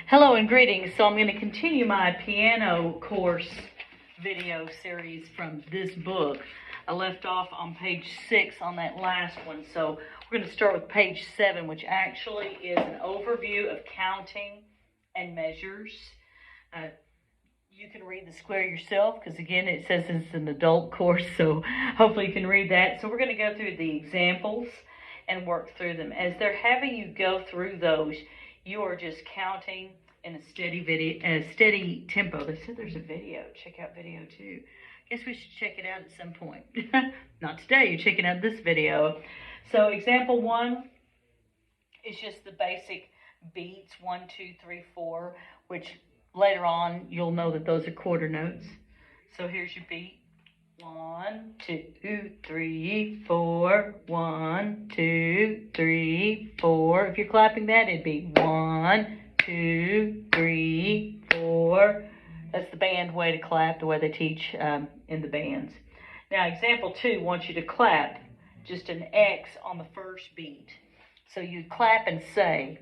Hello and greetings. So I'm going to continue my piano course video series from this book. I left off on page 6 on that last one. So we're going to start with page 7, which actually is an overview of counting and measures. You can read the square yourself because, again, it says it's an adult course, so hopefully you can read that. So we're going to go through the examples and work through them. As they're having you go through those, you are just counting in a steady tempo. They said there's a video. Check out video 2. Guess we should check it out at some point. Not today. You're checking out this video. So example 1 is just the basic beats, 1, 2, 3, 4, which later on you'll know that those are quarter notes. So here's your beat. 1, 2, 3, 4. 1, 2, 3, 4. If you're clapping that, it'd be 1, 2, 3, 4. That's the band way to clap, the way they teach in the bands. Now, example 2 wants you to clap just an X on the first beat. So you clap and say,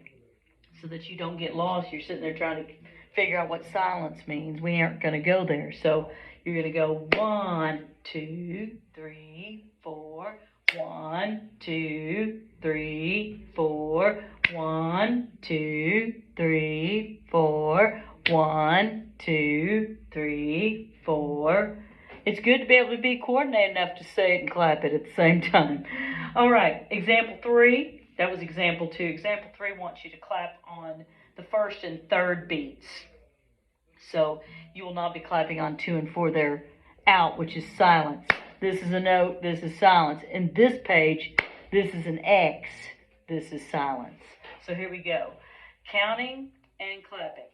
so that you don't get lost. You're sitting there trying to figure out what silence means. We aren't going to go there. So you're going to go 1, 2, 3, 4. 1, 2, 3, 4. 1, 2, 3, 4. 1, 2, 3, 4. It's good to be able to be coordinated enough to say it and clap it at the same time. All right, example 3. That was example 2. Example 3 wants you to clap on the first and third beats. So you will not be clapping on 2 and 4. They're out, which is silence. This is a note. This is silence. In this page, this is an X. This is silence. So here we go. Counting and clapping.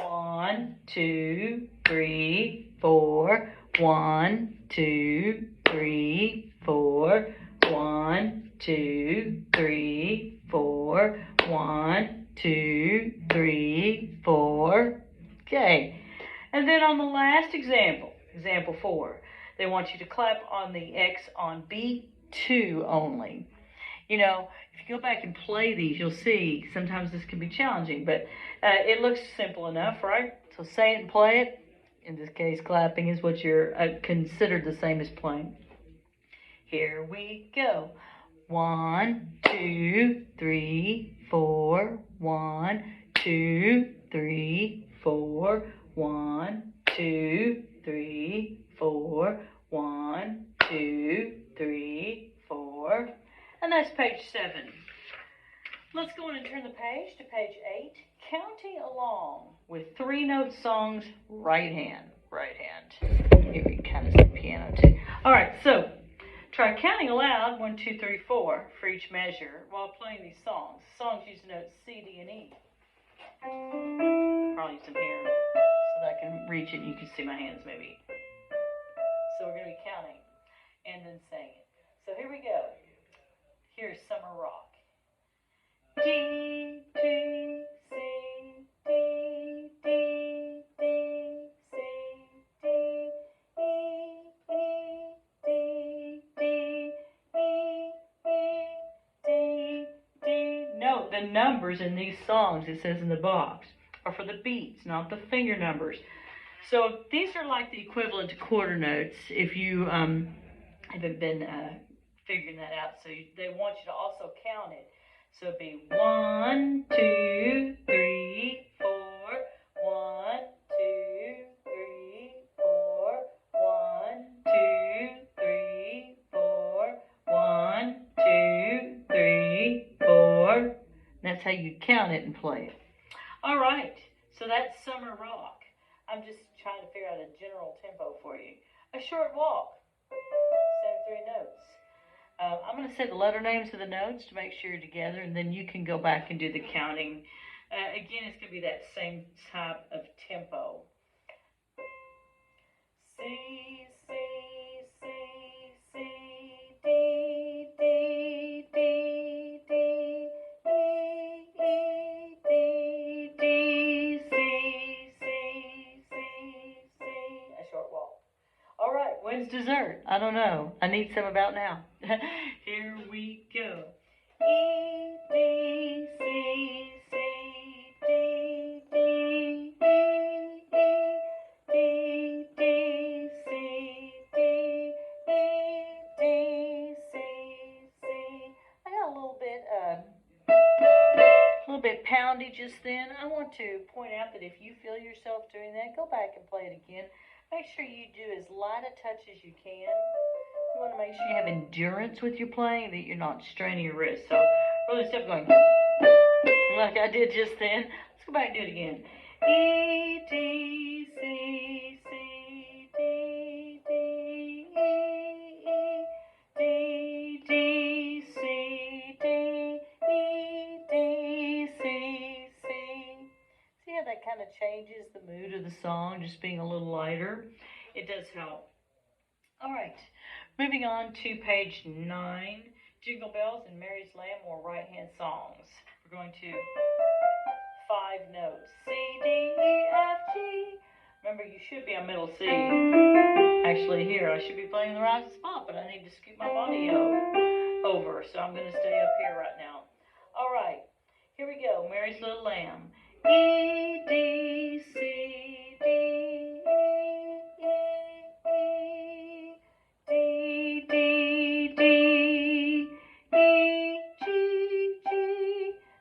1, 2, 3, 4. 1, 2, 3, 4. 1, 2, 3, 4. 1, 2, 3, 4. Okay. And then on the last example, example 4, they want you to clap on the X on beat 2 only. You know, if you go back and play these, you'll see sometimes this can be challenging, but it looks simple enough, right? So say it and play it. In this case, clapping is what you're considered the same as playing. Here we go. 1, 2, 3, 4. 1, 2, 3, 4. 1, 2, 3, 4. 1, 2, 3, 4. And that's page 7. Let's go in and turn the page to page 8. Counting along with 3-note songs, right hand. Right hand. Here we kind of see piano too. All right, so try counting aloud, 1, 2, 3, 4 for each measure while playing these songs. Songs use notes C, D, and E. Probably use them here so that I can reach it and you can see my hands maybe. So we're going to be counting and then singing. So here we go. Here's Summer Rock. D, D, C, D, D, D, C, D, E, E, D, D, E, E, D, D. Note the numbers in these songs, it says in the box, are for the beats, not the finger numbers. So these are like the equivalent to quarter notes if you haven't been figuring that out. So they want you to also count it. So it'd be 1, 2, 3, 4. 1, 2, 3, 4. 1, 2, 3, 4. 1, 2, 3, 4. That's how you count it and play it. All right. So that's Summer Rock. I'm just trying to figure out a general tempo for you. A short walk. Same 3 notes. I'm going to say the letter names of the notes to make sure you're together, and then you can go back and do the counting. Again, it's going to be that same type of tempo. C, C, C, C, D, D, D, D, E, E, D, D, C, C, C, C. A short walk. All right, when's dessert? I don't know. I need some about now. Here we go. E, D, C, C, D, D, poundy just then, I want to point out that if you feel yourself doing that, go back and play it again. Make sure you do as light a touch as you can. You want to make sure you have endurance with your playing, that you're not straining your wrist. So really step going like I did just then. Let's go back and do it again. E, D, C, C, D, D, E, D, D, C, D, E, D, C, C. See how that kind of changes the mood of the song, just being a little lighter? It does help. All right, moving on to page 9, Jingle Bells and Mary's Lamb, more right-hand songs. We're going to 5 notes, C, D, E, F, G. Remember, you should be on middle C. Actually, here, I should be playing the right spot, but I need to scoot my body over, so I'm going to stay up here right now. All right, here we go, Mary's Little Lamb. E, D, C, D, E, E, D, D, D, E, G, G.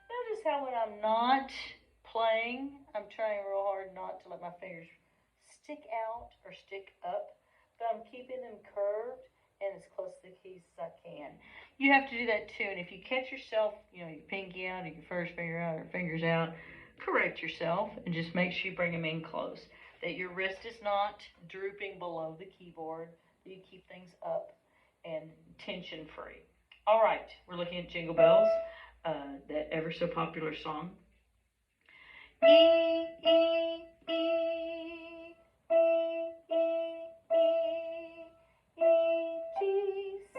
Notice how when I'm not playing, I'm trying real hard not to let my fingers stick out or stick up, but I'm keeping them curved and as close to the keys as I can. You have to do that too, and if you catch yourself, your pinky out or your first finger out or fingers out, correct yourself and just make sure you bring them in close, that your wrist is not drooping below the keyboard, that you keep things up and tension free. All right, we're looking at Jingle Bells, that ever so popular song. E, E, E, E, E, E, E, G, C,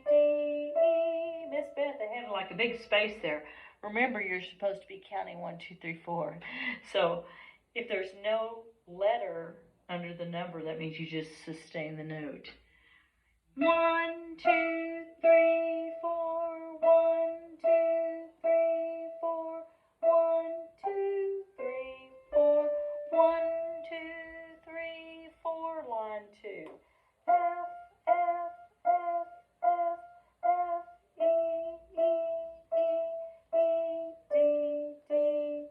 D, E. Miss Beth, they have like a big space there. Remember, you're supposed to be counting 1, 2, 3, 4. So if there's no letter under the number, that means you just sustain the note. 1, 2, 3, 4. 1, 2, 3, 4. 1, 2, 3, 4. 1, 2, 3, 4. Line 2. F, F, F, F, F, E, E, E, E, D, D,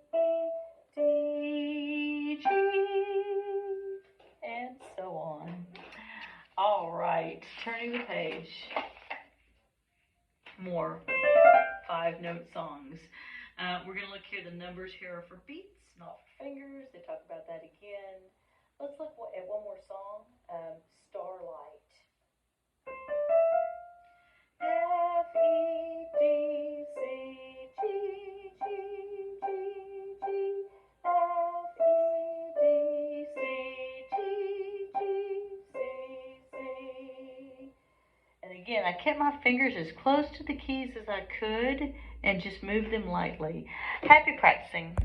E, D, G, and so on. All right, turning the page. More 5-note songs. We're going to look here. The numbers here are for beats, not for fingers. They talk about that again. Let's look at one more song, Starlight. F, E, D, C, G, G, G, G. F, E, D, C, G, G, C, C. And again, I kept my fingers as close to the keys as I could and just moved them lightly. Happy practicing.